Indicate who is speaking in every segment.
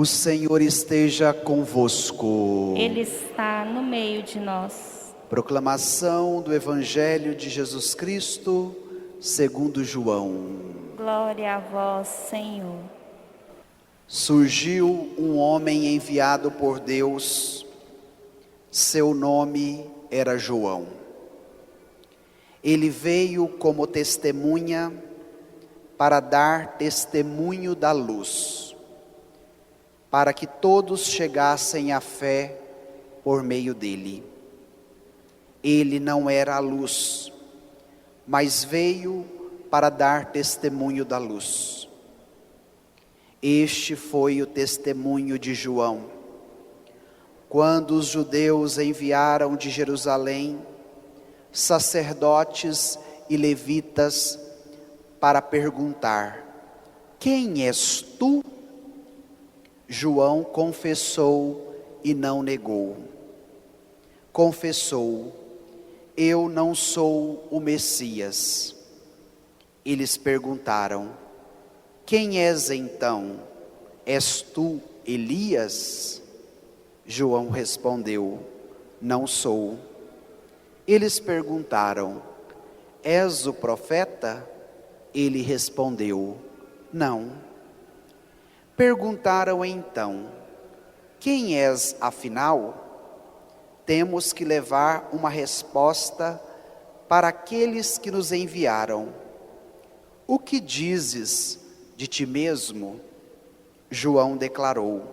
Speaker 1: O Senhor esteja convosco.
Speaker 2: Ele está no meio de nós.
Speaker 1: Proclamação do Evangelho de Jesus Cristo, segundo João.
Speaker 2: Glória a vós, Senhor.
Speaker 1: Surgiu um homem enviado por Deus. Seu nome era João. Ele veio como testemunha para dar testemunho da luz, para que todos chegassem à fé por meio dele. Ele não era a luz, mas veio para dar testemunho da luz. Este foi o testemunho de João, quando os judeus enviaram de Jerusalém sacerdotes e levitas para perguntar: quem és tu? João confessou e não negou. Confessou: eu não sou o Messias. Eles perguntaram: quem és então? És tu Elias? João respondeu: não sou. Eles perguntaram: és o profeta? Ele respondeu: não. Perguntaram então: quem és afinal? Temos que levar uma resposta para aqueles que nos enviaram. O que dizes de ti mesmo? João declarou: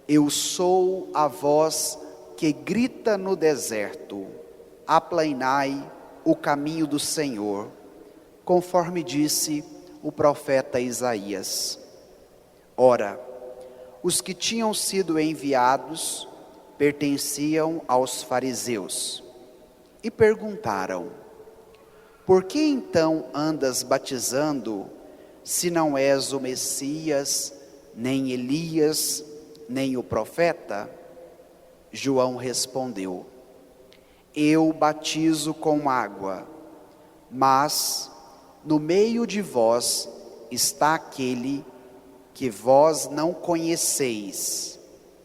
Speaker 1: eu sou a voz que grita no deserto, aplainai o caminho do Senhor, conforme disse o profeta Isaías. Ora, os que tinham sido enviados pertenciam aos fariseus e perguntaram: por que então andas batizando, se não és o Messias, nem Elias, nem o profeta? João respondeu: eu batizo com água, mas no meio de vós está aquele que vós não conheceis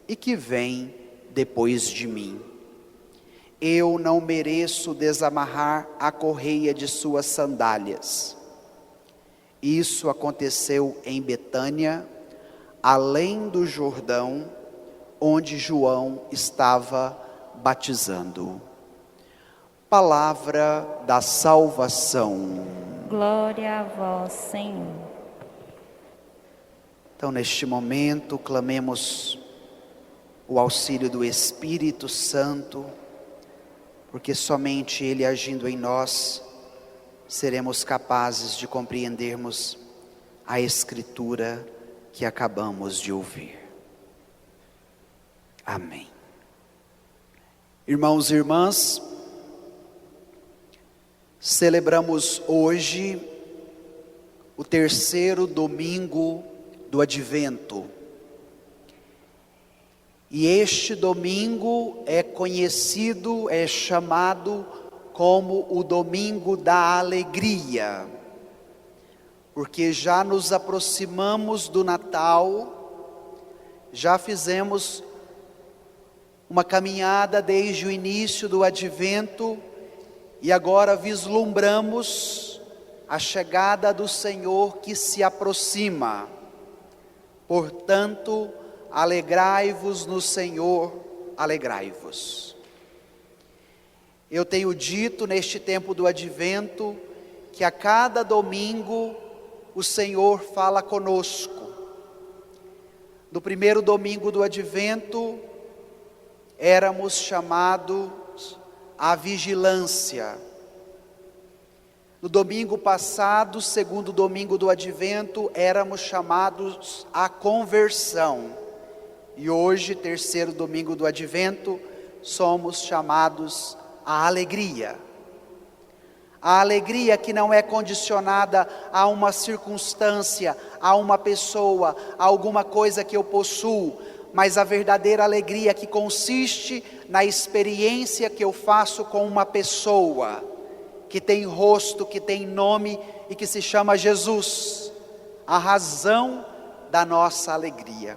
Speaker 1: e que vem depois de mim. Eu não mereço desamarrar a correia de suas sandálias. Isso aconteceu em Betânia, além do Jordão, onde João estava batizando. Palavra da salvação.
Speaker 2: Glória a vós, Senhor.
Speaker 1: Então, neste momento, clamemos o auxílio do Espírito Santo, porque somente Ele agindo em nós, seremos capazes de compreendermos a Escritura que acabamos de ouvir. Amém. Irmãos e irmãs, celebramos hoje o terceiro domingo do Advento. E este domingo é conhecido, é chamado como o domingo da alegria, porque já nos aproximamos do Natal, já fizemos uma caminhada desde o início do Advento e agora vislumbramos a chegada do Senhor que se aproxima. Portanto, alegrai-vos no Senhor, alegrai-vos. Eu tenho dito neste tempo do Advento que a cada domingo o Senhor fala conosco. No primeiro domingo do Advento, éramos chamados à vigilância. No domingo passado, segundo domingo do Advento, éramos chamados à conversão. E hoje, terceiro domingo do Advento, somos chamados à alegria. A alegria que não é condicionada a uma circunstância, a uma pessoa, a alguma coisa que eu possuo, mas a verdadeira alegria que consiste na experiência que eu faço com uma pessoa, que tem rosto, que tem nome e que se chama Jesus, a razão da nossa alegria.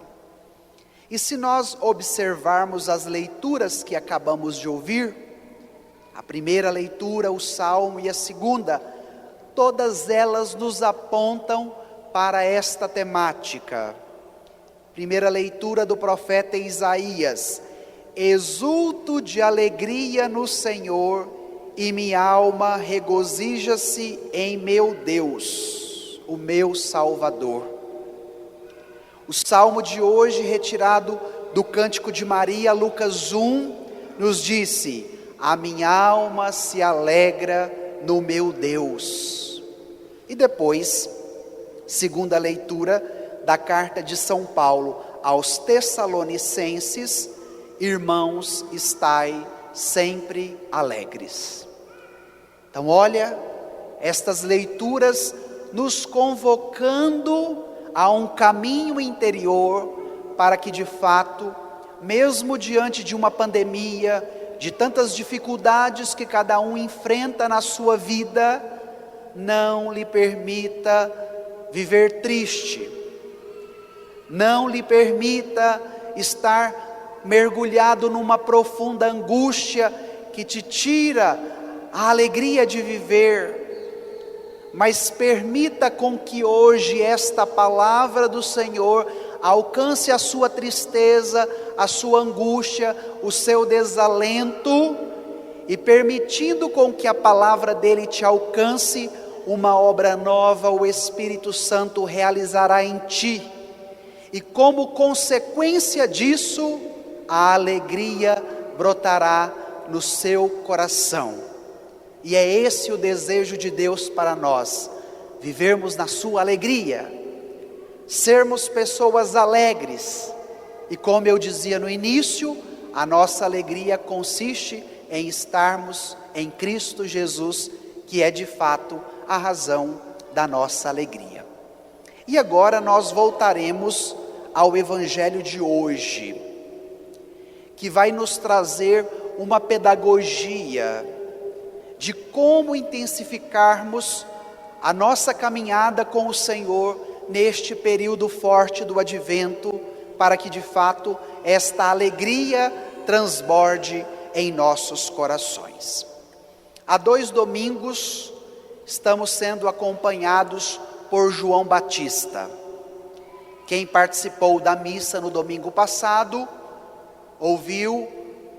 Speaker 1: E se nós observarmos as leituras que acabamos de ouvir, a primeira leitura, o Salmo, e a segunda, todas elas nos apontam para esta temática. Primeira leitura do profeta Isaías: exulto de alegria no Senhor, e minha alma regozija-se em meu Deus, o meu Salvador. O salmo de hoje, retirado do Cântico de Maria, Lucas 1, nos disse: a minha alma se alegra no meu Deus. E depois, segunda leitura da carta de São Paulo aos Tessalonicenses: irmãos, estai sempre alegres. Então olha, estas leituras nos convocando a um caminho interior, para que de fato, mesmo diante de uma pandemia, de tantas dificuldades que cada um enfrenta na sua vida, não lhe permita viver triste, não lhe permita estar mergulhado numa profunda angústia que te tira a alegria de viver, mas permita com que hoje esta palavra do Senhor alcance a sua tristeza, a sua angústia, o seu desalento, e permitindo com que a palavra dele te alcance, uma obra nova o Espírito Santo realizará em ti, e como consequência disso, a alegria brotará no seu coração. E é esse o desejo de Deus para nós, vivermos na sua alegria, sermos pessoas alegres. E como eu dizia no início, a nossa alegria consiste em estarmos em Cristo Jesus, que é de fato a razão da nossa alegria. E agora nós voltaremos ao Evangelho de hoje, que vai nos trazer uma pedagogia de como intensificarmos a nossa caminhada com o Senhor neste período forte do Advento, para que de fato esta alegria transborde em nossos corações. Há 2 domingos estamos sendo acompanhados por João Batista. Quem participou da missa no domingo passado ouviu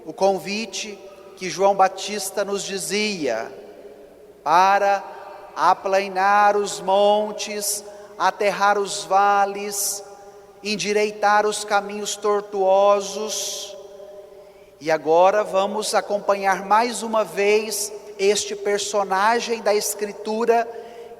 Speaker 1: o convite que João Batista nos dizia para aplainar os montes, aterrar os vales, endireitar os caminhos tortuosos. E agora vamos acompanhar mais uma vez este personagem da Escritura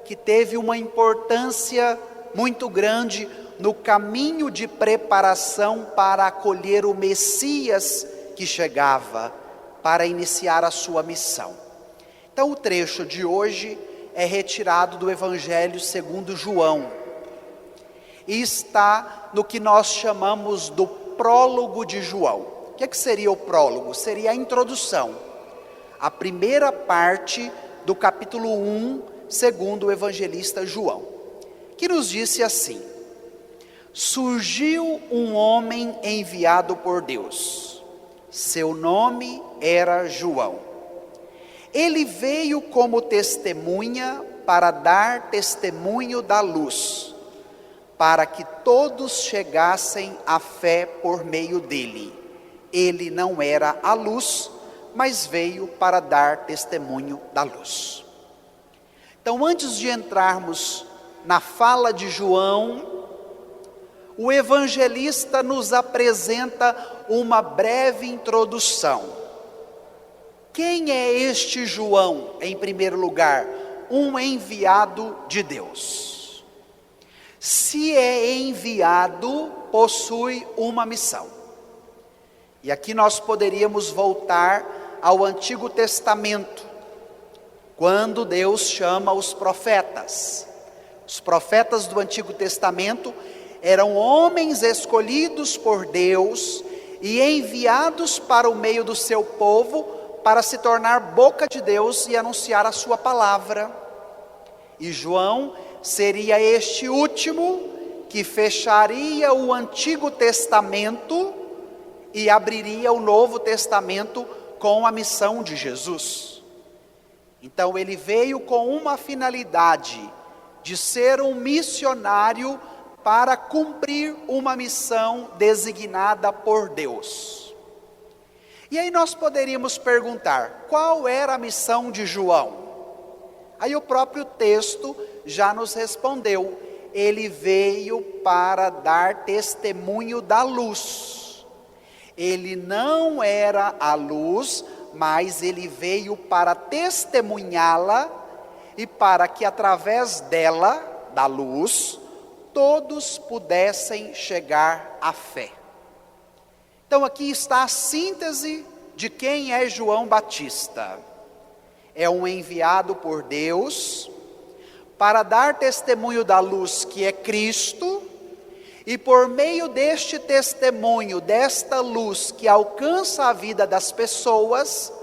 Speaker 1: que teve uma importância muito grande no caminho de preparação para acolher o Messias que chegava, para iniciar a sua missão. Então o trecho de hoje é retirado do Evangelho segundo João, e está no que nós chamamos do prólogo de João. O que seria o prólogo? Seria a introdução, a primeira parte do capítulo 1, segundo o evangelista João, que nos disse assim: surgiu um homem enviado por Deus, seu nome era João. Ele veio como testemunha para dar testemunho da luz, para que todos chegassem à fé por meio dele. Ele não era a luz, mas veio para dar testemunho da luz. Então, antes de entrarmos na fala de João, o evangelista nos apresenta uma breve introdução. Quem é este João? Em primeiro lugar, um enviado de Deus. Se é enviado, possui uma missão. E aqui nós poderíamos voltar ao Antigo Testamento, quando Deus chama os profetas. Os profetas do Antigo Testamento eram homens escolhidos por Deus e enviados para o meio do seu povo para se tornar boca de Deus e anunciar a sua palavra. E João seria este último que fecharia o Antigo Testamento e abriria o Novo Testamento com a missão de Jesus. Então ele veio com uma finalidade de ser um missionário para cumprir uma missão designada por Deus. E aí nós poderíamos perguntar, qual era a missão de João? Aí o próprio texto já nos respondeu, ele veio para dar testemunho da luz. Ele não era a luz, mas ele veio para testemunhá-la e para que através dela, da luz, todos pudessem chegar à fé. Então aqui está a síntese de quem é João Batista. É um enviado por Deus para dar testemunho da luz que é Cristo, e por meio deste testemunho, desta luz que alcança a vida das pessoas,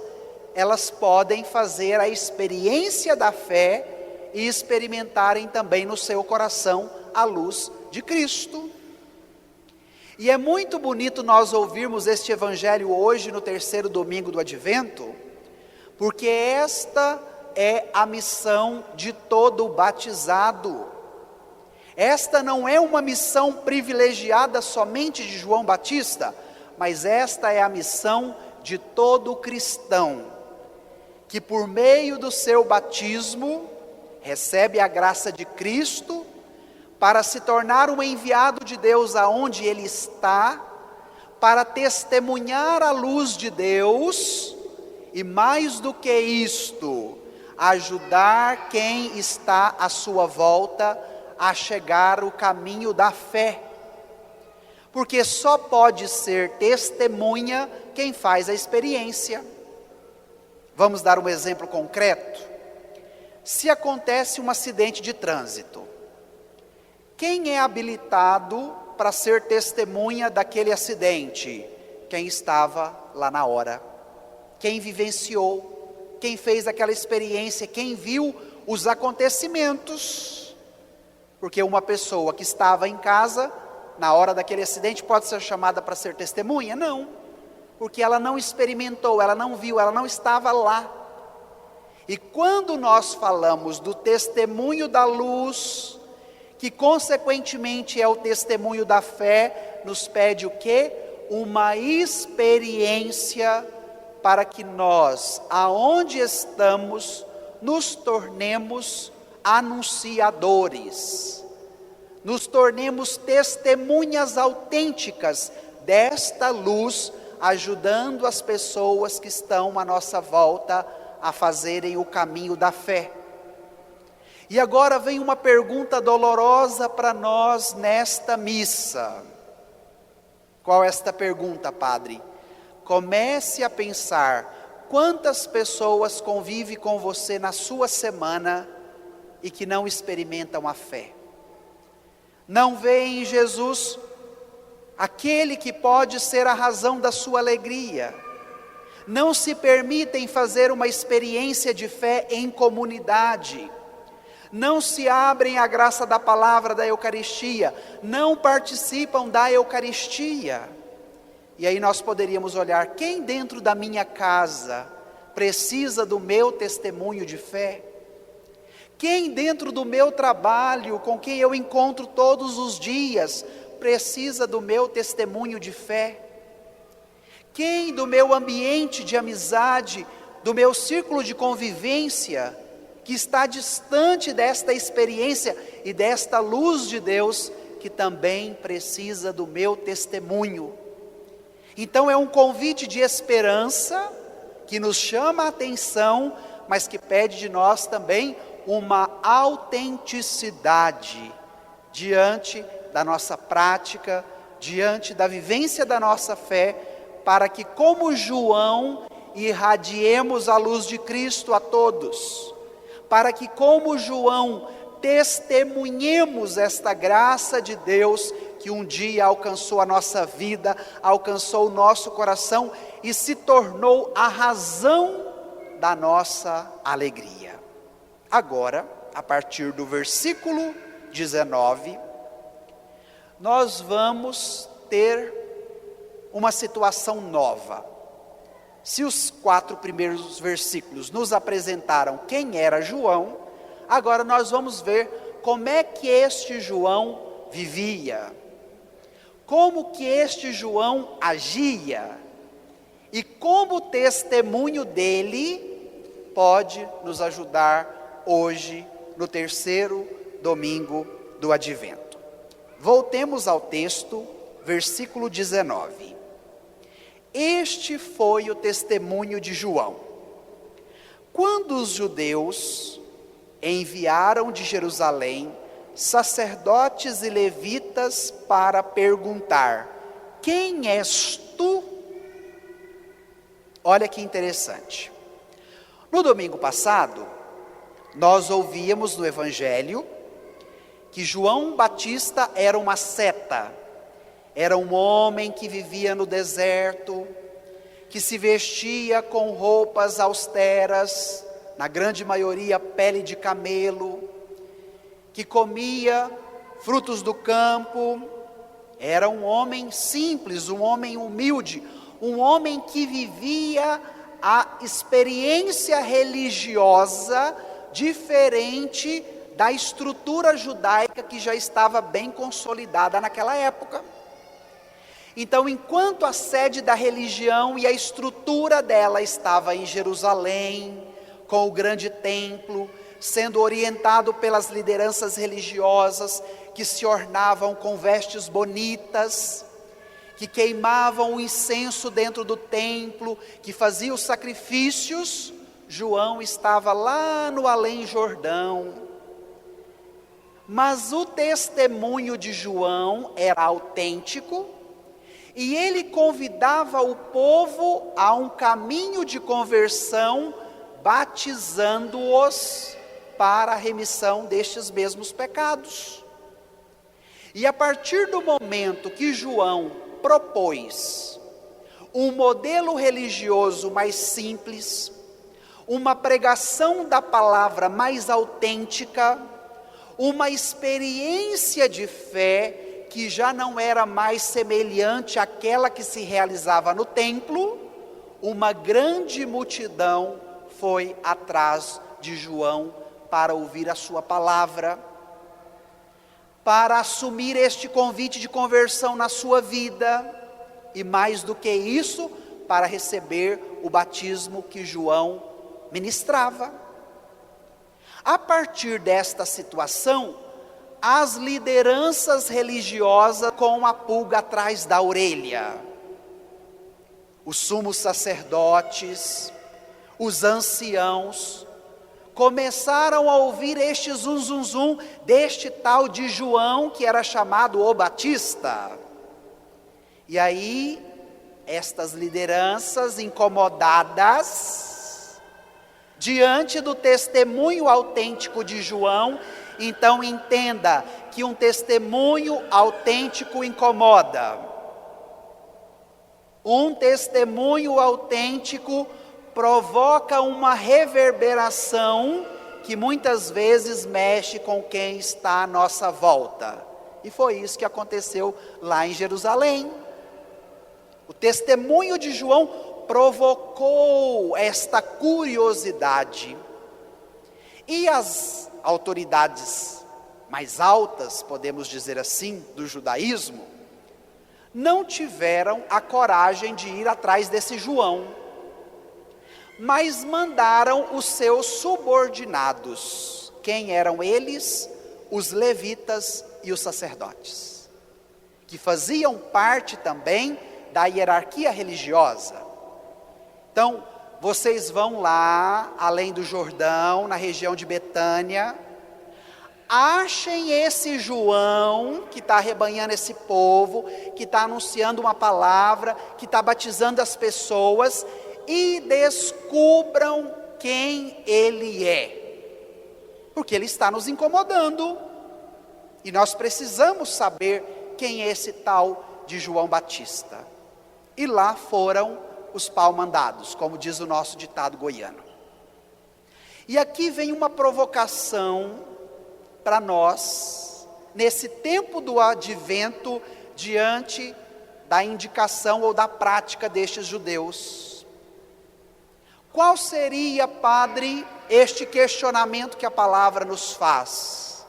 Speaker 1: elas podem fazer a experiência da fé e experimentarem também no seu coração a luz de Cristo. E é muito bonito nós ouvirmos este evangelho hoje no terceiro domingo do Advento, porque esta é a missão de todo batizado. Esta não é uma missão privilegiada somente de João Batista, mas esta é a missão de todo cristão, que por meio do seu batismo recebe a graça de Cristo para se tornar um enviado de Deus aonde ele está, para testemunhar a luz de Deus e mais do que isto, ajudar quem está à sua volta a chegar o caminho da fé. Porque só pode ser testemunha quem faz a experiência. Vamos dar um exemplo concreto? Se acontece um acidente de trânsito, quem é habilitado para ser testemunha daquele acidente? Quem estava lá na hora, quem vivenciou, quem fez aquela experiência, quem viu os acontecimentos. Porque uma pessoa que estava em casa, na hora daquele acidente, pode ser chamada para ser testemunha? Não, porque ela não experimentou, ela não viu, ela não estava lá. E quando nós falamos do testemunho da luz, que consequentemente é o testemunho da fé, nos pede o quê? Uma experiência para que nós, aonde estamos, nos tornemos anunciadores, nos tornemos testemunhas autênticas desta luz, ajudando as pessoas que estão à nossa volta a fazerem o caminho da fé. E agora vem uma pergunta dolorosa para nós nesta missa. Qual é esta pergunta, padre? Comece a pensar quantas pessoas convivem com você na sua semana e que não experimentam a fé. Não veem em Jesus aquele que pode ser a razão da sua alegria. Não se permitem fazer uma experiência de fé em comunidade. Não se abrem à graça da palavra da Eucaristia. Não participam da Eucaristia. E aí nós poderíamos olhar, quem dentro da minha casa precisa do meu testemunho de fé? Quem dentro do meu trabalho, com quem eu encontro todos os dias, precisa do meu testemunho de fé? Quem do meu ambiente de amizade, do meu círculo de convivência, que está distante desta experiência e desta luz de Deus, que também precisa do meu testemunho? Então é um convite de esperança, que nos chama a atenção, mas que pede de nós também uma autenticidade diante da nossa prática, diante da vivência da nossa fé, para que como João irradiemos a luz de Cristo a todos, para que como João testemunhemos esta graça de Deus que um dia alcançou a nossa vida, alcançou o nosso coração e se tornou a razão da nossa alegria. Agora, a partir do versículo 19, nós vamos ter uma situação nova. Se os 4 primeiros versículos nos apresentaram quem era João, agora nós vamos ver como é que este João vivia, como que este João agia, e como o testemunho dele pode nos ajudar hoje, no terceiro domingo do Advento. Voltemos ao texto, versículo 19. Este foi o testemunho de João. Quando os judeus enviaram de Jerusalém sacerdotes e levitas para perguntar: quem és tu? Olha que interessante. No domingo passado, nós ouvíamos no Evangelho que João Batista era uma seta, era um homem que vivia no deserto, que se vestia com roupas austeras, na grande maioria pele de camelo, que comia frutos do campo, era um homem simples, um homem humilde, um homem que vivia a experiência religiosa diferente da estrutura judaica que já estava bem consolidada naquela época. Então, enquanto a sede da religião e a estrutura dela estava em Jerusalém, com o grande templo, sendo orientado pelas lideranças religiosas que se ornavam com vestes bonitas, que queimavam o incenso dentro do templo, que faziam os sacrifícios, João estava lá no Além Jordão. Mas o testemunho de João era autêntico, e ele convidava o povo a um caminho de conversão, batizando-os para a remissão destes mesmos pecados. E a partir do momento que João propôs um modelo religioso mais simples, uma pregação da palavra mais autêntica, uma experiência de fé que já não era mais semelhante àquela que se realizava no templo, uma grande multidão foi atrás de João para ouvir a sua palavra, para assumir este convite de conversão na sua vida, e mais do que isso, para receber o batismo que João ministrava. A partir desta situação, as lideranças religiosas com a pulga atrás da orelha, os sumos sacerdotes, os anciãos, começaram a ouvir este zum zum zum deste tal de João, que era chamado o Batista. E aí, estas lideranças incomodadas, diante do testemunho autêntico de João, então entenda que um testemunho autêntico incomoda. Um testemunho autêntico provoca uma reverberação que muitas vezes mexe com quem está à nossa volta. E foi isso que aconteceu lá em Jerusalém. O testemunho de João provocou esta curiosidade. E as autoridades mais altas, podemos dizer assim, do judaísmo, não tiveram a coragem de ir atrás desse João, mas mandaram os seus subordinados. Quem eram eles? Os levitas e os sacerdotes, que faziam parte também da hierarquia religiosa. Então, vocês vão lá, além do Jordão, na região de Betânia, achem esse João, que está arrebanhando esse povo, que está anunciando uma palavra, que está batizando as pessoas, e descubram quem ele é, porque ele está nos incomodando, e nós precisamos saber quem é esse tal de João Batista. E lá foram os pau-mandados, como diz o nosso ditado goiano. E aqui vem uma provocação para nós, nesse tempo do advento, diante da indicação ou da prática destes judeus. Qual seria, Padre, este questionamento que a palavra nos faz?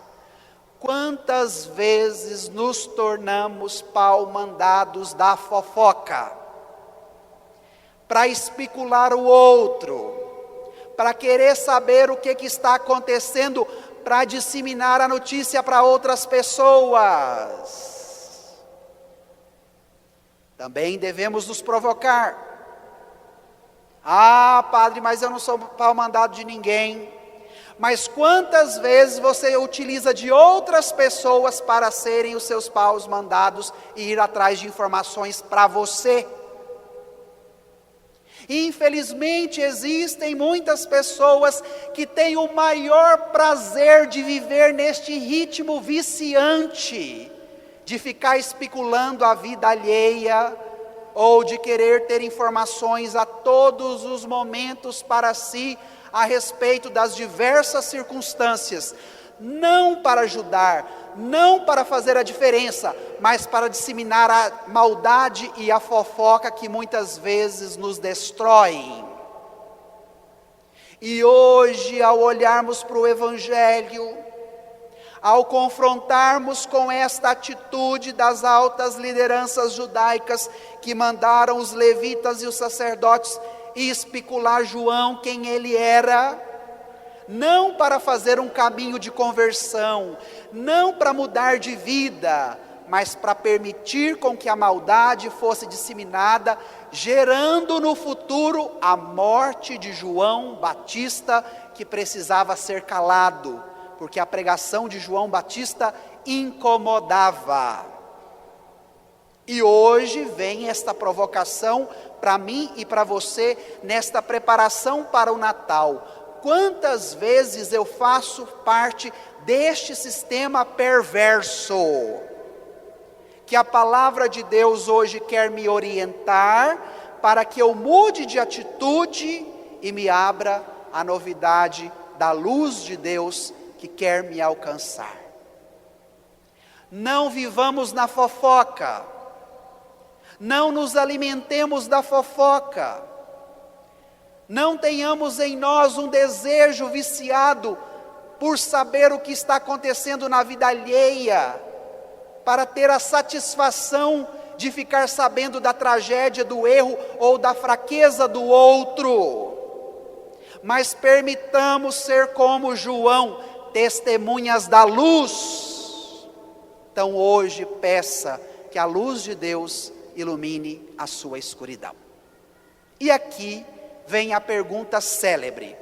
Speaker 1: Quantas vezes nos tornamos pau-mandados da fofoca, para especular o outro, para querer saber o que está acontecendo, para disseminar a notícia para outras pessoas? Também devemos nos provocar. Ah, Padre, mas eu não sou pau-mandado de ninguém. Mas quantas vezes você utiliza de outras pessoas para serem os seus paus mandados e ir atrás de informações para você? Infelizmente existem muitas pessoas que têm o maior prazer de viver neste ritmo viciante, de ficar especulando a vida alheia, ou de querer ter informações a todos os momentos para si, a respeito das diversas circunstâncias, não para ajudar, não para fazer a diferença, mas para disseminar a maldade e a fofoca que muitas vezes nos destroem. E hoje, ao olharmos para o Evangelho, ao confrontarmos com esta atitude das altas lideranças judaicas que mandaram os levitas e os sacerdotes especular João quem ele era, não para fazer um caminho de conversão, não para mudar de vida, mas para permitir com que a maldade fosse disseminada, gerando no futuro a morte de João Batista, que precisava ser calado, porque a pregação de João Batista incomodava. E hoje vem esta provocação para mim e para você, nesta preparação para o Natal. Quantas vezes eu faço parte deste sistema perverso, que a palavra de Deus hoje quer me orientar, para que eu mude de atitude e me abra a novidade da luz de Deus que quer me alcançar. Não vivamos na fofoca, não nos alimentemos da fofoca, não tenhamos em nós um desejo viciado por saber o que está acontecendo na vida alheia, para ter a satisfação de ficar sabendo da tragédia, do erro ou da fraqueza do outro. Mas permitamos ser como João, testemunhas da luz. Então hoje peça que a luz de Deus ilumine a sua escuridão. E aqui vem a pergunta célebre,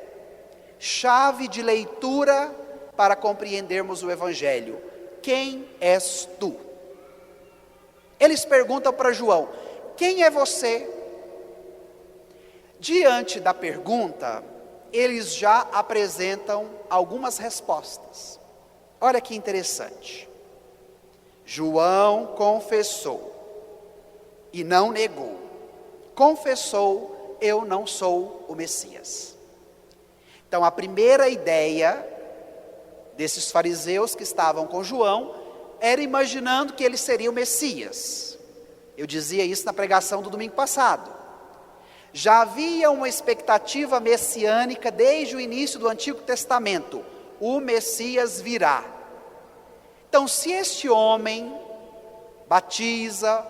Speaker 1: chave de leitura para compreendermos o Evangelho: quem és tu? Eles perguntam para João: quem é você? Diante da pergunta, eles já apresentam algumas respostas. Olha que interessante. João confessou e não negou. Confessou: eu não sou o Messias. Então a primeira ideia desses fariseus que estavam com João era imaginando que ele seria o Messias. Eu dizia isso na pregação do domingo passado. Já havia uma expectativa messiânica desde o início do Antigo Testamento: o Messias virá. Então, se este homem batiza,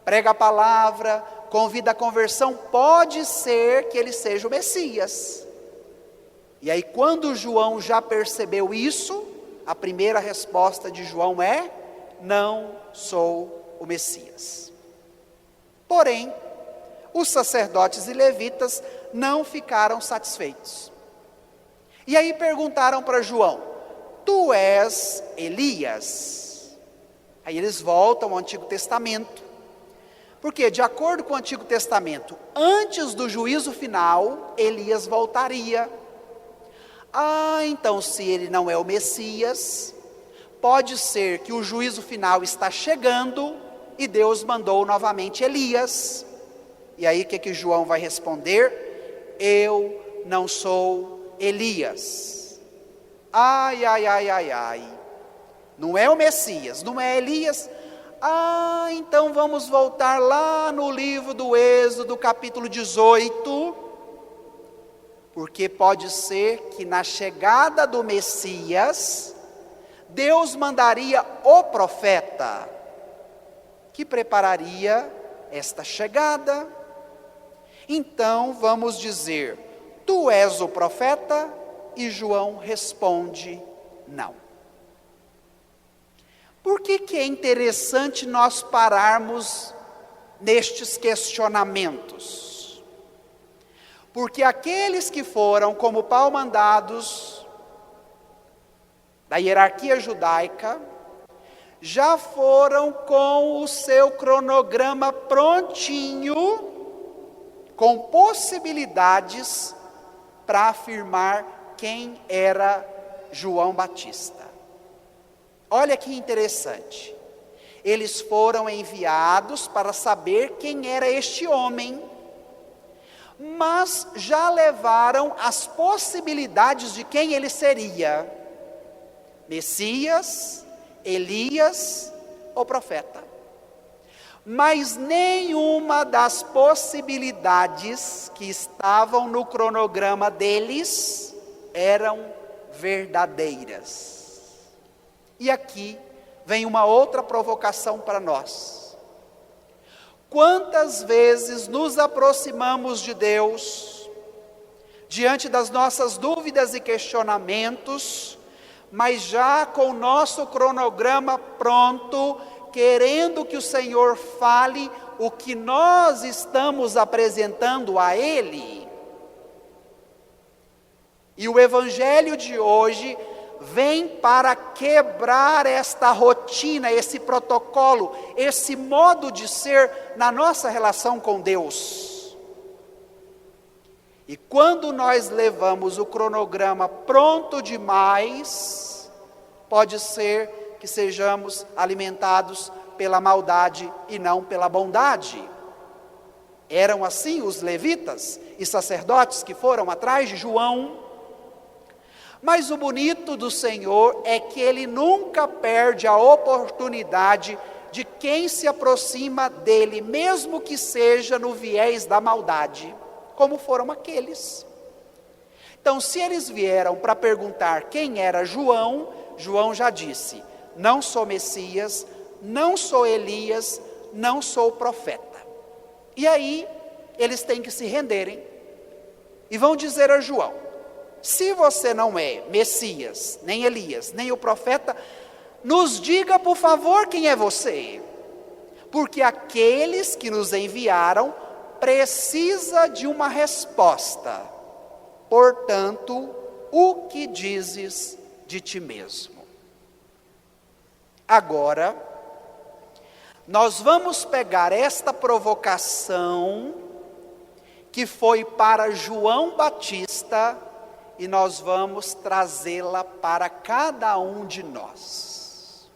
Speaker 1: prega a palavra, convida à conversão, pode ser que ele seja o Messias. E aí, quando João já percebeu isso, a primeira resposta de João é: não sou o Messias. Porém, os sacerdotes e levitas não ficaram satisfeitos. E aí perguntaram para João: tu és Elias? Aí eles voltam ao Antigo Testamento, porque de acordo com o Antigo Testamento, antes do juízo final, Elias voltaria. Então se ele não é o Messias, pode ser que o juízo final está chegando e Deus mandou novamente Elias. E aí o que João vai responder? Eu não sou Elias. Ai. não é o Messias, não é Elias. Então vamos voltar lá no livro do Êxodo, capítulo 18, porque pode ser que na chegada do Messias, Deus mandaria o profeta, que prepararia esta chegada. Então vamos dizer, tu és o profeta? E João responde, não. Por que é interessante nós pararmos nestes questionamentos? Porque aqueles que foram como pau-mandados da hierarquia judaica, já foram com o seu cronograma prontinho, com possibilidades para afirmar quem era João Batista. Olha que interessante, eles foram enviados para saber quem era este homem, mas já levaram as possibilidades de quem ele seria: Messias, Elias ou profeta. Mas nenhuma das possibilidades que estavam no cronograma deles eram verdadeiras. E aqui vem uma outra provocação para nós. Quantas vezes nos aproximamos de Deus, diante das nossas dúvidas e questionamentos, mas já com o nosso cronograma pronto, querendo que o Senhor fale o que nós estamos apresentando a Ele? E o Evangelho de hoje vem para quebrar esta rotina, esse protocolo, esse modo de ser na nossa relação com Deus. E quando nós levamos o cronograma pronto demais, pode ser que sejamos alimentados pela maldade e não pela bondade. Eram assim os levitas e sacerdotes que foram atrás de João. Mas o bonito do Senhor é que Ele nunca perde a oportunidade de quem se aproxima dEle, mesmo que seja no viés da maldade, como foram aqueles. Então, se eles vieram para perguntar quem era João, João já disse, não sou Messias, não sou Elias, não sou profeta. E aí, eles têm que se renderem, e vão dizer a João, se você não é Messias, nem Elias, nem o profeta, nos diga por favor quem é você, porque aqueles que nos enviaram precisa de uma resposta. Portanto, o que dizes de ti mesmo? Agora, nós vamos pegar esta provocação que foi para João Batista e nós vamos trazê-la para cada um de nós.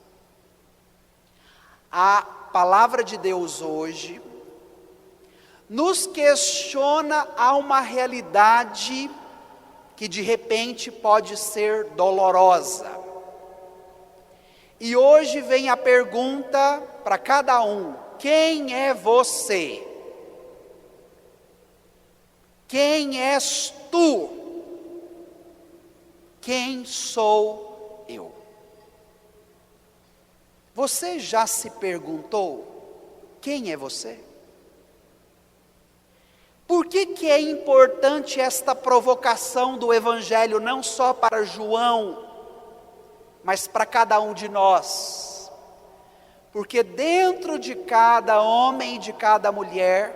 Speaker 1: A palavra de Deus hoje nos questiona a uma realidade que de repente pode ser dolorosa. E hoje vem a pergunta para cada um: quem é você? Quem és tu? Quem sou eu? Você já se perguntou quem é você? Por que é importante esta provocação do Evangelho, não só para João, mas para cada um de nós? Porque dentro de cada homem e de cada mulher,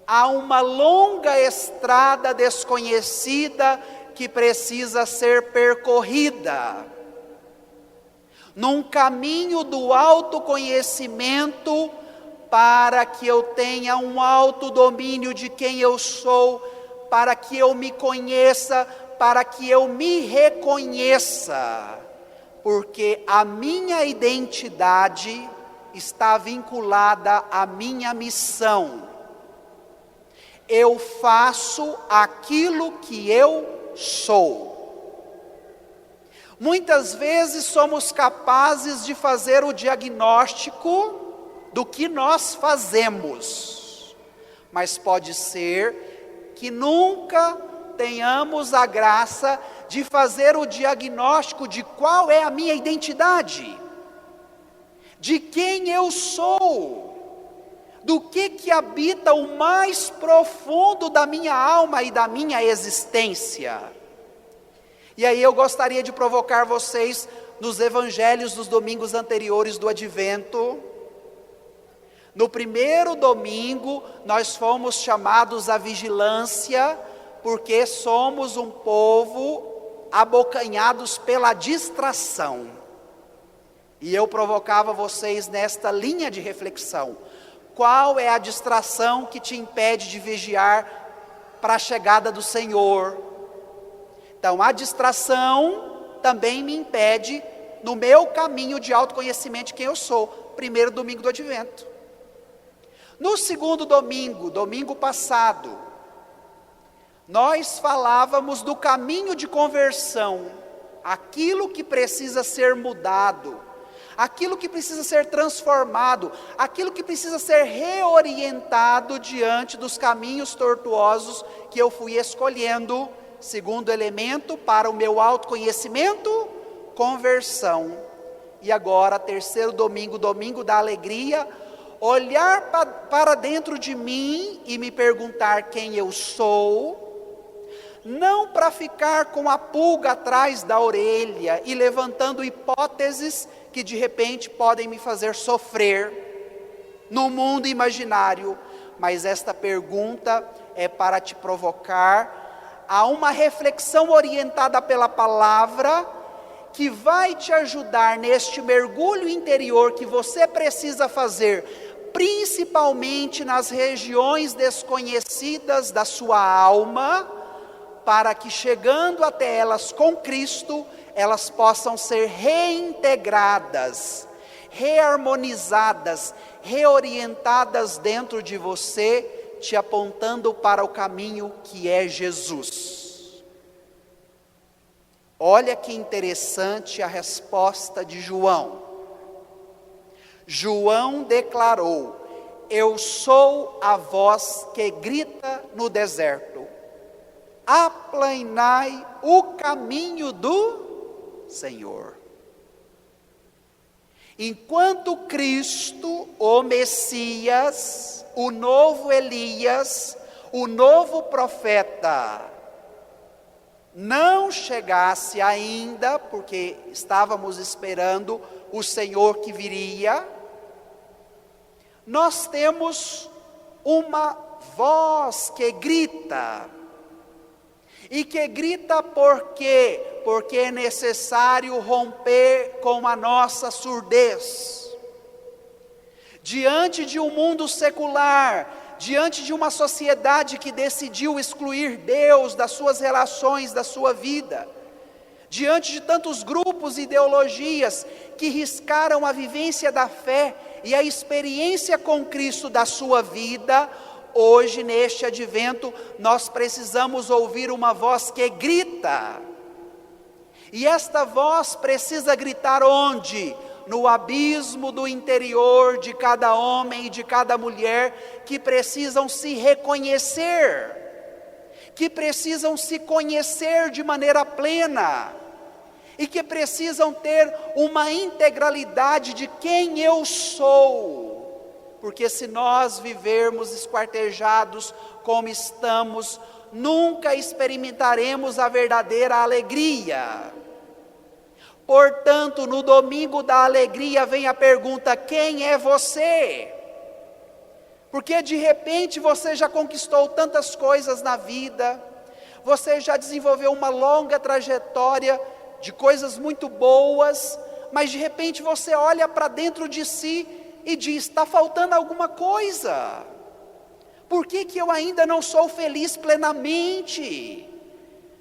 Speaker 1: há uma longa estrada desconhecida que precisa ser percorrida, num caminho do autoconhecimento, para que eu tenha um autodomínio de quem eu sou, para que eu me conheça, para que eu me reconheça, porque a minha identidade está vinculada à minha missão. Eu faço aquilo que eu sou. Muitas vezes somos capazes de fazer o diagnóstico do que nós fazemos, mas pode ser que nunca tenhamos a graça de fazer o diagnóstico de qual é a minha identidade, de quem eu sou, do que habita o mais profundo da minha alma e da minha existência. E aí eu gostaria de provocar vocês nos evangelhos dos domingos anteriores do Advento. No primeiro domingo, nós fomos chamados à vigilância, porque somos um povo abocanhados pela distração. E eu provocava vocês nesta linha de reflexão. Qual é a distração que te impede de vigiar para a chegada do Senhor? Então, a distração também me impede no meu caminho de autoconhecimento de quem eu sou. Primeiro domingo do Advento. No segundo domingo, domingo passado, nós falávamos do caminho de conversão, aquilo que precisa ser mudado, aquilo que precisa ser transformado, aquilo que precisa ser reorientado diante dos caminhos tortuosos que eu fui escolhendo. Segundo elemento para o meu autoconhecimento, conversão. E agora, terceiro domingo, domingo da alegria, olhar para dentro de mim e me perguntar quem eu sou, não para ficar com a pulga atrás da orelha e levantando hipóteses que de repente podem me fazer sofrer no mundo imaginário, mas esta pergunta é para te provocar a uma reflexão orientada pela palavra, que vai te ajudar neste mergulho interior que você precisa fazer, principalmente nas regiões desconhecidas da sua alma, para que chegando até elas com Cristo, elas possam ser reintegradas, reharmonizadas, reorientadas dentro de você, te apontando para o caminho que é Jesus. Olha que interessante a resposta de João. João declarou: eu sou a voz que grita no deserto, aplanai o caminho do Senhor. Enquanto Cristo, o Messias, o novo Elias, o novo profeta, não chegasse ainda, porque estávamos esperando o Senhor que viria, nós temos uma voz que grita. E que grita por quê? Porque é necessário romper com a nossa surdez. Diante de um mundo secular, diante de uma sociedade que decidiu excluir Deus das suas relações, da sua vida, diante de tantos grupos e ideologias que riscaram a vivência da fé e a experiência com Cristo da sua vida, hoje neste advento nós precisamos ouvir uma voz que grita. E esta voz precisa gritar onde? No abismo do interior de cada homem e de cada mulher, que precisam se reconhecer, que precisam se conhecer de maneira plena, e que precisam ter uma integralidade de quem eu sou, porque se nós vivermos esquartejados como estamos, nunca experimentaremos a verdadeira alegria. Portanto, no domingo da alegria vem a pergunta: quem é você? Porque de repente você já conquistou tantas coisas na vida, você já desenvolveu uma longa trajetória de coisas muito boas, mas de repente você olha para dentro de si e diz: está faltando alguma coisa. Por que eu ainda não sou feliz plenamente?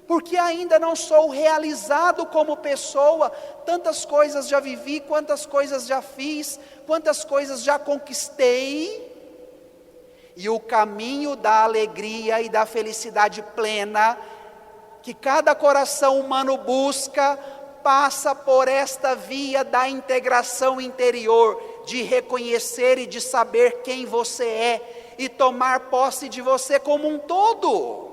Speaker 1: Porque ainda não sou realizado como pessoa? Tantas coisas já vivi, quantas coisas já fiz, quantas coisas já conquistei. E o caminho da alegria e da felicidade plena, que cada coração humano busca, passa por esta via da integração interior, de reconhecer e de saber quem você é e tomar posse de você como um todo.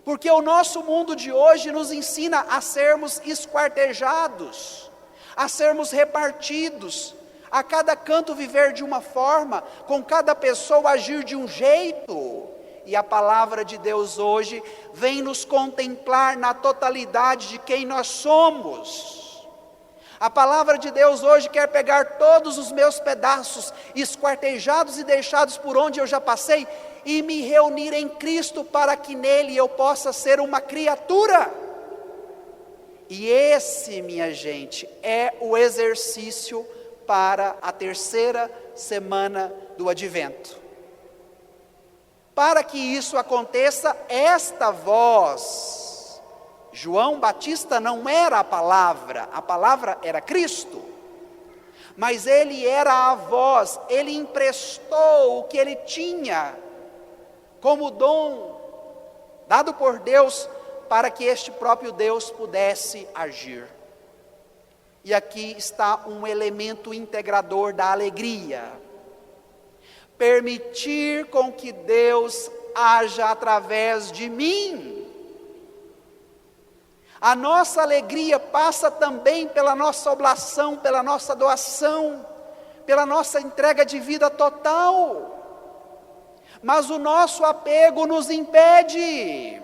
Speaker 1: Porque o nosso mundo de hoje nos ensina a sermos esquartejados, a sermos repartidos, a cada canto viver de uma forma, com cada pessoa agir de um jeito. E a palavra de Deus hoje vem nos contemplar na totalidade de quem nós somos. A palavra de Deus hoje quer pegar todos os meus pedaços, esquartejados e deixados por onde eu já passei, e me reunir em Cristo para que nele eu possa ser uma criatura. E esse, minha gente, é o exercício para a terceira semana do Advento. Para que isso aconteça, esta voz, João Batista não era a palavra era Cristo, mas ele era a voz, ele emprestou o que ele tinha como dom, dado por Deus, para que este próprio Deus pudesse agir. E aqui está um elemento integrador da alegria. Permitir com que Deus haja através de mim. A nossa alegria passa também pela nossa oblação, pela nossa doação, pela nossa entrega de vida total. Mas o nosso apego nos impede.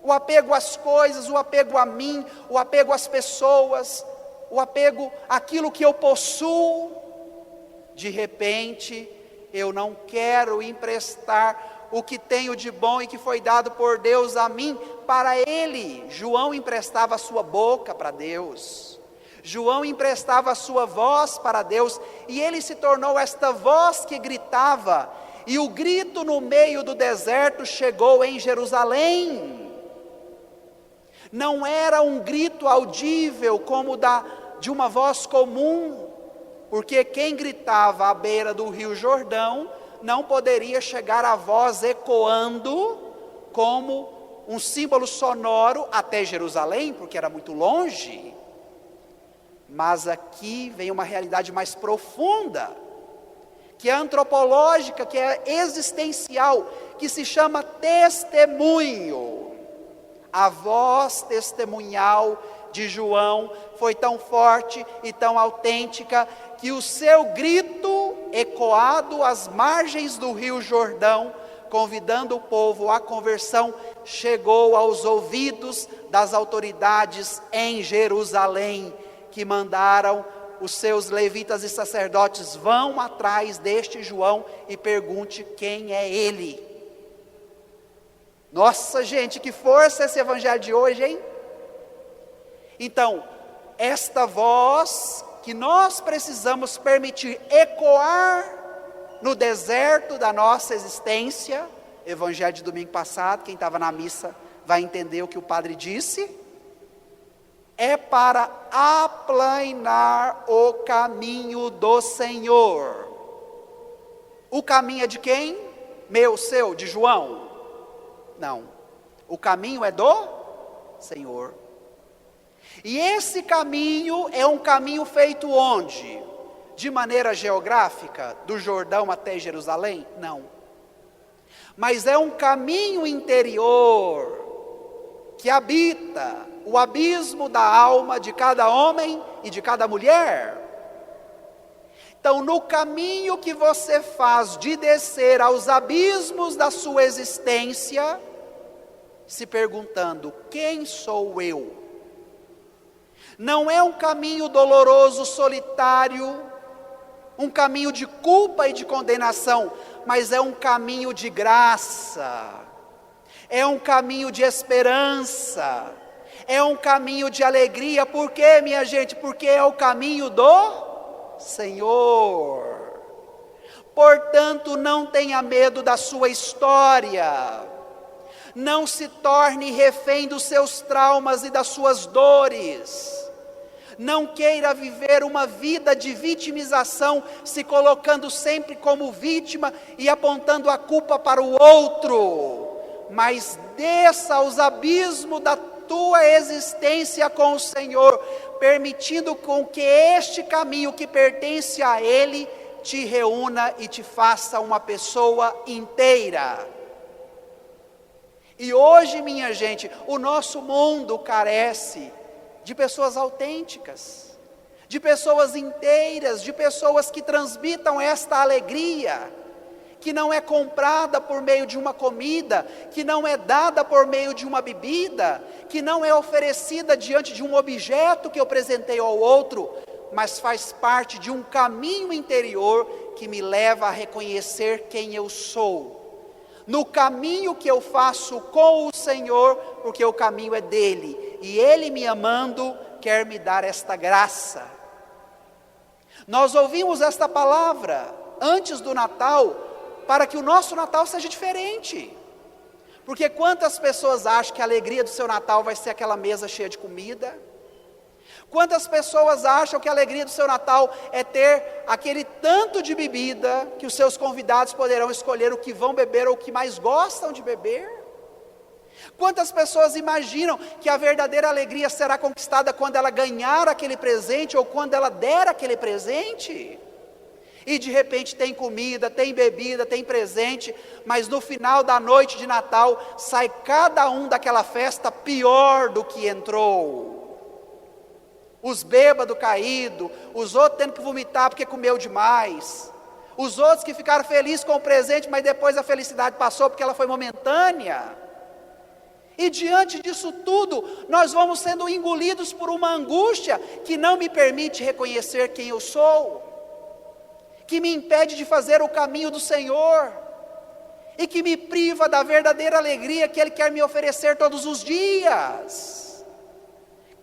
Speaker 1: O apego às coisas, o apego a mim, o apego às pessoas, o apego àquilo que eu possuo. De repente, eu não quero emprestar o que tenho de bom e que foi dado por Deus a mim, para ele. João emprestava a sua boca para Deus. João emprestava a sua voz para Deus. E ele se tornou esta voz que gritava. E o grito no meio do deserto chegou em Jerusalém. Não era um grito audível como de uma voz comum. Porque quem gritava à beira do rio Jordão não poderia chegar a voz ecoando como um símbolo sonoro até Jerusalém, porque era muito longe. Mas aqui vem uma realidade mais profunda, que é antropológica, que é existencial, que se chama testemunho. A voz testemunhal de João foi tão forte e tão autêntica, que o seu grito, ecoado às margens do rio Jordão, convidando o povo à conversão, chegou aos ouvidos das autoridades em Jerusalém, que mandaram os seus levitas e sacerdotes: vão atrás deste João e pergunte quem é ele. Nossa, gente, que força esse evangelho de hoje, hein? Então, esta voz que nós precisamos permitir ecoar no deserto da nossa existência, evangelho de domingo passado, quem estava na missa vai entender o que o padre disse, é para aplainar o caminho do Senhor. O caminho é de quem? Meu, seu, de João? Não, o caminho é do Senhor. E esse caminho é um caminho feito onde? De maneira geográfica, do Jordão até Jerusalém? Não. Mas é um caminho interior, que habita o abismo da alma de cada homem e de cada mulher. Então, no caminho que você faz de descer aos abismos da sua existência, se perguntando: quem sou eu? Não é um caminho doloroso, solitário, um caminho de culpa e de condenação, mas é um caminho de graça, é um caminho de esperança, é um caminho de alegria. Por quê, minha gente? Porque é o caminho do Senhor. Portanto, não tenha medo da sua história, não se torne refém dos seus traumas e das suas dores. Não queira viver uma vida de vitimização, se colocando sempre como vítima e apontando a culpa para o outro. Mas desça aos abismos tua existência com o Senhor, permitindo com que este caminho que pertence a Ele te reúna e te faça uma pessoa inteira. E hoje, minha gente, o nosso mundo carece de pessoas autênticas, de pessoas inteiras, de pessoas que transmitam esta alegria, que não é comprada por meio de uma comida, que não é dada por meio de uma bebida, que não é oferecida diante de um objeto que eu presentei ao outro, mas faz parte de um caminho interior que me leva a reconhecer quem eu sou, no caminho que eu faço com o Senhor, porque o caminho é dele, e Ele me amando, quer me dar esta graça. Nós ouvimos esta palavra antes do Natal, para que o nosso Natal seja diferente, porque quantas pessoas acham que a alegria do seu Natal vai ser aquela mesa cheia de comida? Quantas pessoas acham que a alegria do seu Natal é ter aquele tanto de bebida, que os seus convidados poderão escolher o que vão beber ou o que mais gostam de beber? Quantas pessoas imaginam que a verdadeira alegria será conquistada quando ela ganhar aquele presente ou quando ela der aquele presente? E de repente tem comida, tem bebida, tem presente, mas no final da noite de Natal sai cada um daquela festa pior do que entrou. Os bêbados caídos, os outros tendo que vomitar porque comeu demais, os outros que ficaram felizes com o presente, mas depois a felicidade passou porque ela foi momentânea. E diante disso tudo, nós vamos sendo engolidos por uma angústia que não me permite reconhecer quem eu sou, que me impede de fazer o caminho do Senhor, e que me priva da verdadeira alegria que Ele quer me oferecer todos os dias.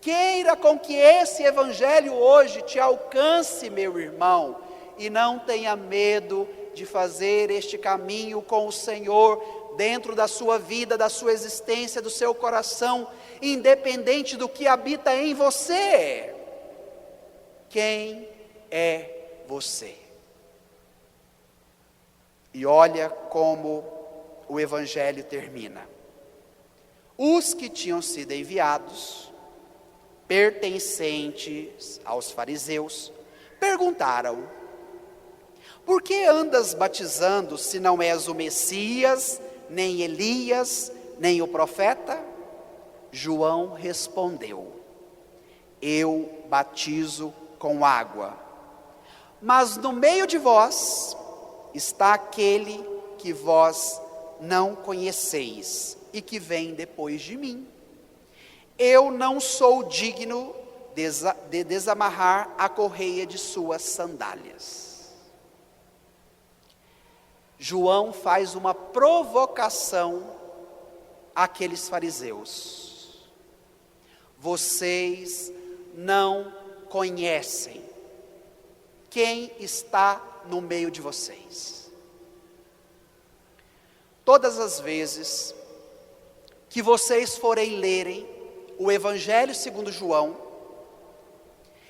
Speaker 1: Queira com que esse Evangelho hoje te alcance, meu irmão, e não tenha medo de fazer este caminho com o Senhor, dentro da sua vida, da sua existência, do seu coração, independente do que habita em você. Quem é você? E olha como o Evangelho termina. Os que tinham sido enviados, pertencentes aos fariseus, perguntaram: por que andas batizando se não és o Messias, nem Elias, nem o profeta? João respondeu: eu batizo com água, mas no meio de vós está aquele que vós não conheceis e que vem depois de mim. Eu não sou digno de desamarrar a correia de suas sandálias. João faz uma provocação àqueles fariseus. Vocês não conhecem quem está no meio de vocês. Todas as vezes que vocês forem lerem o Evangelho segundo João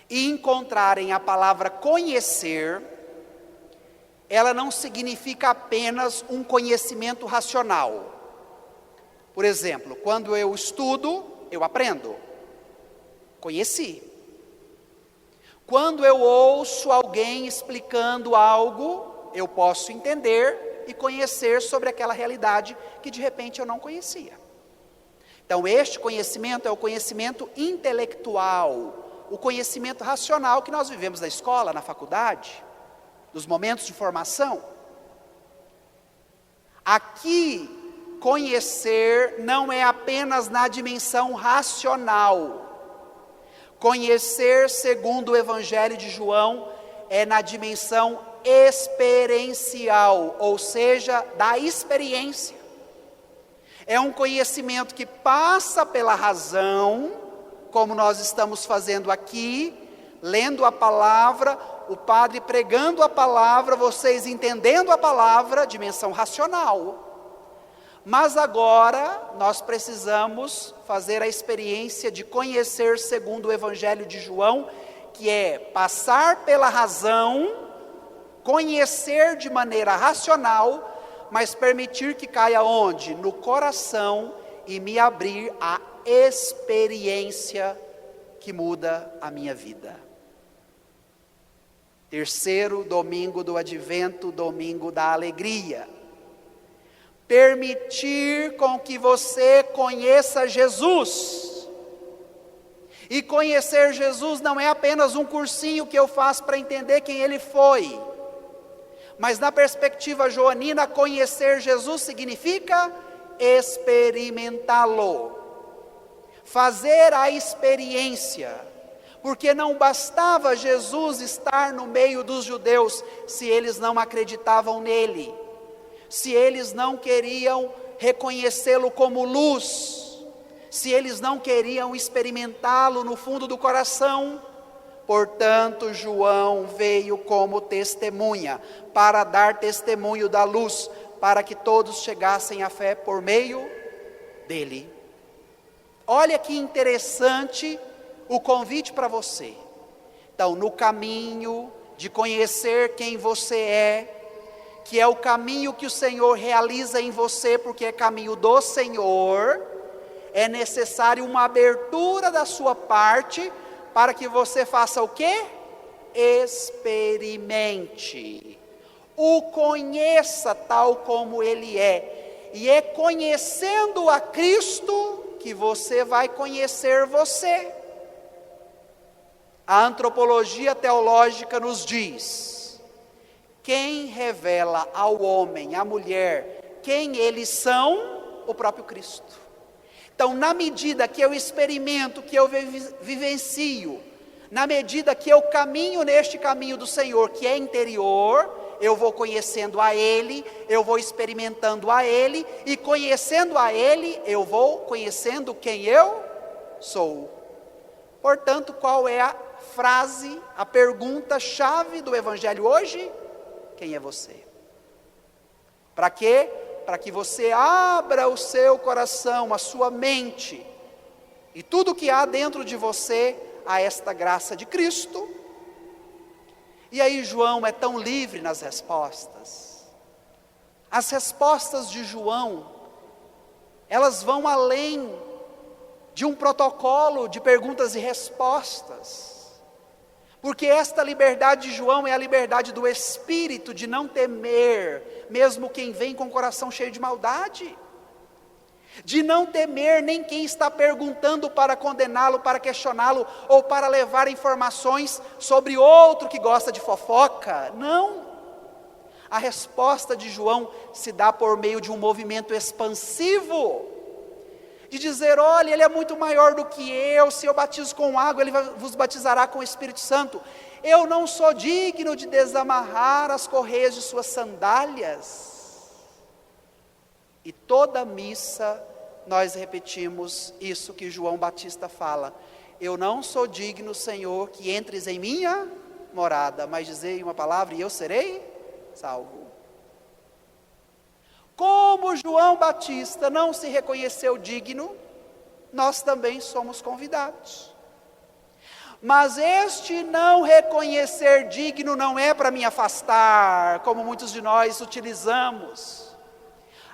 Speaker 1: e encontrarem a palavra conhecer, ela não significa apenas um conhecimento racional. Por exemplo, quando eu estudo, eu aprendo. Conheci. Quando eu ouço alguém explicando algo, eu posso entender e conhecer sobre aquela realidade que de repente eu não conhecia. Então este conhecimento é o conhecimento intelectual, o conhecimento racional que nós vivemos na escola, na faculdade, nos momentos de formação. Aqui, conhecer não é apenas na dimensão racional. Conhecer, segundo o Evangelho de João, é na dimensão experiencial, ou seja, da experiência. É um conhecimento que passa pela razão, como nós estamos fazendo aqui, lendo a palavra, o padre pregando a palavra, vocês entendendo a palavra, dimensão racional. Mas agora nós precisamos fazer a experiência de conhecer segundo o Evangelho de João, que é passar pela razão, conhecer de maneira racional, mas permitir que caia onde? No coração, e me abrir à experiência que muda a minha vida. Terceiro domingo do Advento, domingo da alegria. Permitir com que você conheça Jesus. E conhecer Jesus não é apenas um cursinho que eu faço para entender quem Ele foi. Mas na perspectiva joanina, conhecer Jesus significa experimentá-lo. Fazer a experiência. Porque não bastava Jesus estar no meio dos judeus, se eles não acreditavam nele. Se eles não queriam reconhecê-lo como luz. Se eles não queriam experimentá-lo no fundo do coração. Portanto, João veio como testemunha, para dar testemunho da luz, para que todos chegassem à fé por meio dele. Olha que interessante o convite para você. Então, no caminho de conhecer quem você é, que é o caminho que o Senhor realiza em você, porque é caminho do Senhor, é necessário uma abertura da sua parte, para que você faça o quê? Experimente. O conheça tal como Ele é. E é conhecendo a Cristo que você vai conhecer você. A antropologia teológica nos diz: quem revela ao homem, à mulher, quem eles são? O próprio Cristo. Então, na medida que eu experimento, que eu vivencio, na medida que eu caminho neste caminho do Senhor, que é interior, eu vou conhecendo a Ele, eu vou experimentando a Ele, e conhecendo a Ele, eu vou conhecendo quem eu sou. Portanto, qual é a frase, a pergunta-chave do Evangelho hoje? Quem é você? Para quê? Para que você abra o seu coração, a sua mente, e tudo que há dentro de você, a esta graça de Cristo. E aí João é tão livre nas respostas. As respostas de João, elas vão além de um protocolo de perguntas e respostas. Porque esta liberdade de João é a liberdade do Espírito, de não temer, mesmo quem vem com o coração cheio de maldade. De não temer nem quem está perguntando para condená-lo, para questioná-lo, ou para levar informações sobre outro que gosta de fofoca. Não. A resposta de João se dá por meio de um movimento expansivo. De dizer, olha, Ele é muito maior do que eu, se eu batizo com água, Ele vos batizará com o Espírito Santo. Eu não sou digno de desamarrar as correias de suas sandálias. E toda missa nós repetimos isso que João Batista fala. Eu não sou digno, Senhor, que entres em minha morada, mas dizei uma palavra e eu serei salvo. Como João Batista não se reconheceu digno, nós também somos convidados. Mas este não reconhecer digno não é para me afastar, como muitos de nós utilizamos.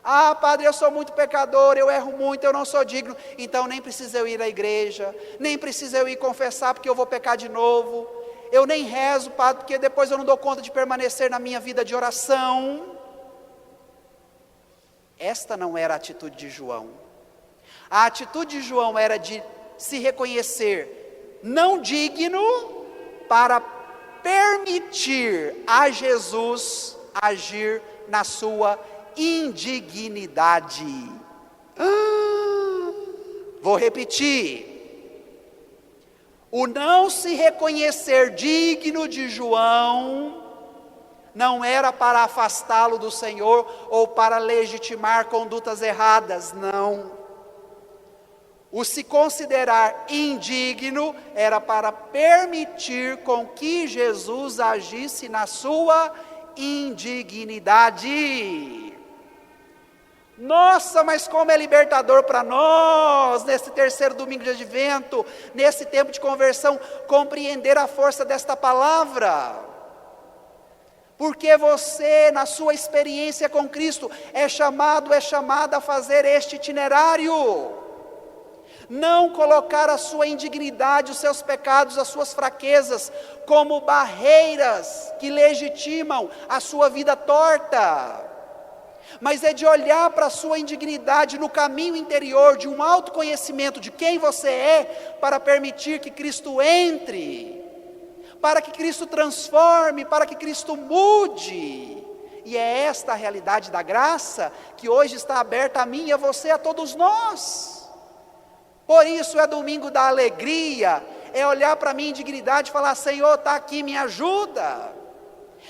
Speaker 1: Ah, padre, eu sou muito pecador, eu erro muito, eu não sou digno, então nem preciso eu ir à igreja, nem preciso eu ir confessar porque eu vou pecar de novo. Eu nem rezo, padre, porque depois eu não dou conta de permanecer na minha vida de oração. Esta não era a atitude de João. A atitude de João era de se reconhecer não digno para permitir a Jesus agir na sua indignidade. Vou repetir. O não se reconhecer digno de João não era para afastá-lo do Senhor ou para legitimar condutas erradas, não. O se considerar indigno era para permitir com que Jesus agisse na sua indignidade. Nossa, mas como é libertador para nós, nesse terceiro domingo de Advento, nesse tempo de conversão, compreender a força desta palavra. Porque você, na sua experiência com Cristo, é chamada a fazer este itinerário. Não colocar a sua indignidade, os seus pecados, as suas fraquezas como barreiras que legitimam a sua vida torta, mas é de olhar para a sua indignidade no caminho interior de um autoconhecimento de quem você é, para permitir que Cristo entre, para que Cristo transforme, para que Cristo mude. E é esta a realidade da graça que hoje está aberta a mim e a você, a todos nós. Por isso é domingo da alegria, é olhar para a minha indignidade e falar: Senhor, está aqui, me ajuda.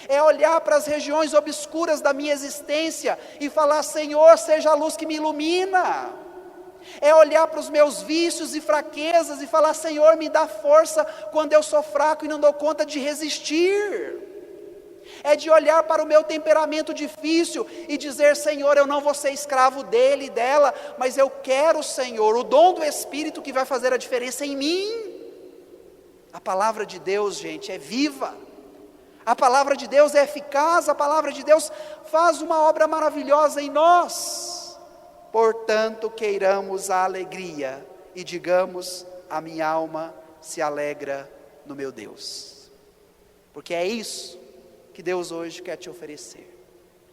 Speaker 1: É olhar para as regiões obscuras da minha existência e falar: Senhor, seja a luz que me ilumina. É olhar para os meus vícios e fraquezas e falar: Senhor, me dá força quando eu sou fraco e não dou conta de resistir. É de olhar para o meu temperamento difícil e dizer: Senhor, eu não vou ser escravo dele e dela, mas eu quero, Senhor, o dom do Espírito que vai fazer a diferença em mim. A palavra de Deus, gente, é viva. A palavra de Deus é eficaz, a palavra de Deus faz uma obra maravilhosa em nós. Portanto, queiramos a alegria e digamos: a minha alma se alegra no meu Deus. Porque é isso que Deus hoje quer te oferecer,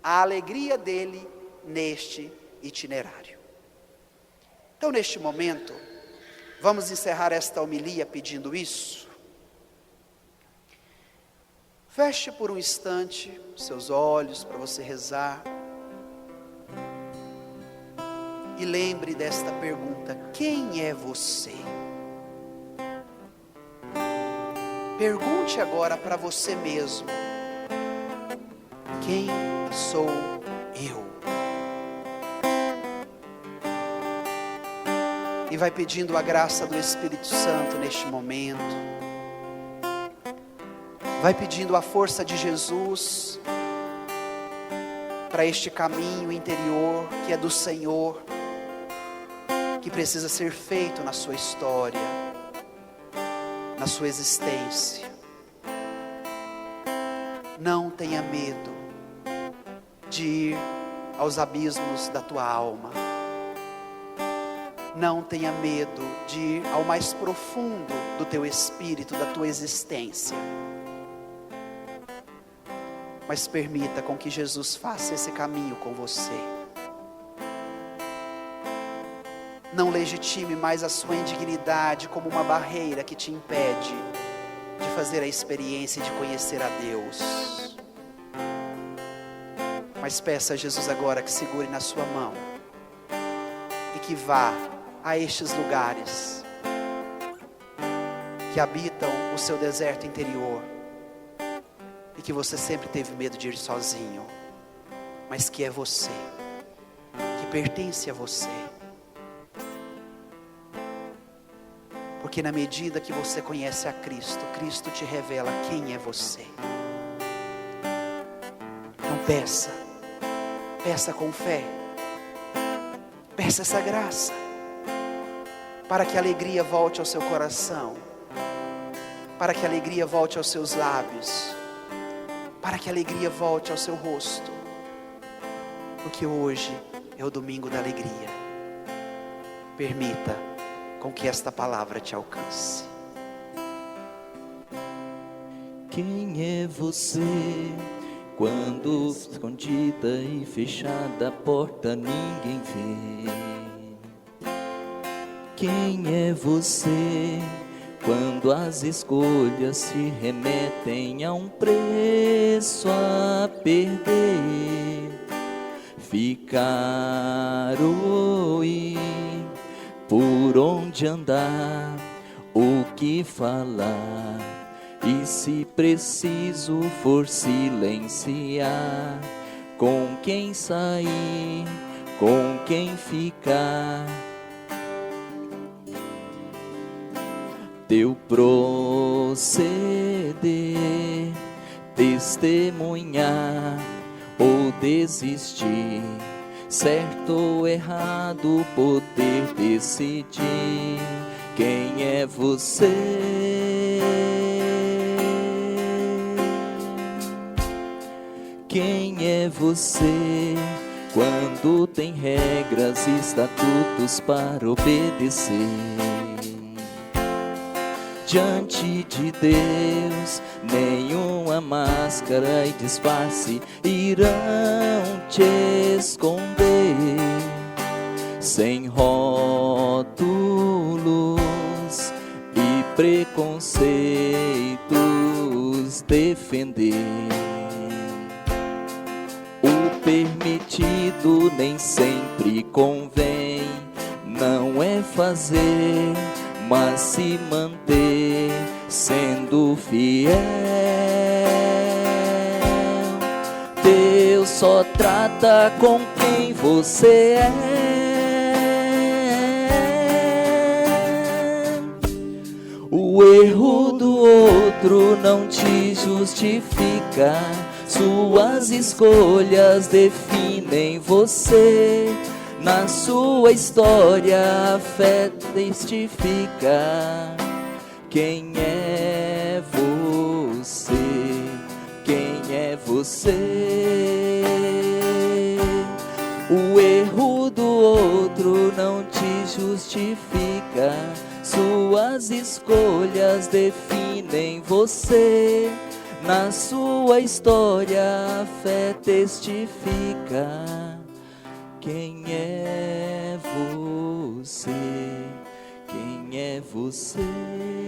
Speaker 1: a alegria dele neste itinerário. Então, neste momento, vamos encerrar esta homilia pedindo isso. Feche por um instante seus olhos para você rezar e lembre desta pergunta: quem é você? Pergunte agora para você mesmo: quem sou eu? E vai pedindo a graça do Espírito Santo neste momento. Vai pedindo a força de Jesus para este caminho interior que é do Senhor, que precisa ser feito na sua história, na sua existência. Não tenha medo de ir aos abismos da tua alma. Não tenha medo de ir ao mais profundo do teu espírito, da tua existência. Mas permita com que Jesus faça esse caminho com você. Não legitime mais a sua indignidade como uma barreira que te impede de fazer a experiência de conhecer a Deus. Mas peça a Jesus agora que segure na sua mão e que vá a estes lugares que habitam o seu deserto interior e que você sempre teve medo de ir sozinho, mas que é você, que pertence a você. Porque na medida que você conhece a Cristo, Cristo te revela quem é você. Então peça com fé, peça essa graça, para que a alegria volte ao seu coração, para que a alegria volte aos seus lábios, para que a alegria volte ao seu rosto, porque hoje é o domingo da alegria. Permita com que esta palavra te alcance.
Speaker 3: Quem é você? Quando escondida e fechada a porta ninguém vê. Quem é você? Quando as escolhas se remetem a um preço a perder. Ficar ou ir, por onde andar, o que falar, e se preciso for silenciar, com quem sair, com quem ficar. Teu proceder, testemunhar ou desistir, certo ou errado, poder decidir. Quem é você? Quem é você? quando tem regras e estatutos para obedecer. Diante de Deus, nenhuma máscara e disfarce irão te esconder. Sem rótulos e preconceitos defender. O permitido nem sempre convém, não é fazer, mas se manter sendo fiel. Deus só trata com quem você é. O erro do outro não te justifica. Suas escolhas definem você. Na sua história a fé testifica. Quem é você? Quem é você? O erro do outro não te justifica. Suas escolhas definem você. Na sua história a fé testifica. Quem é você? Quem é você?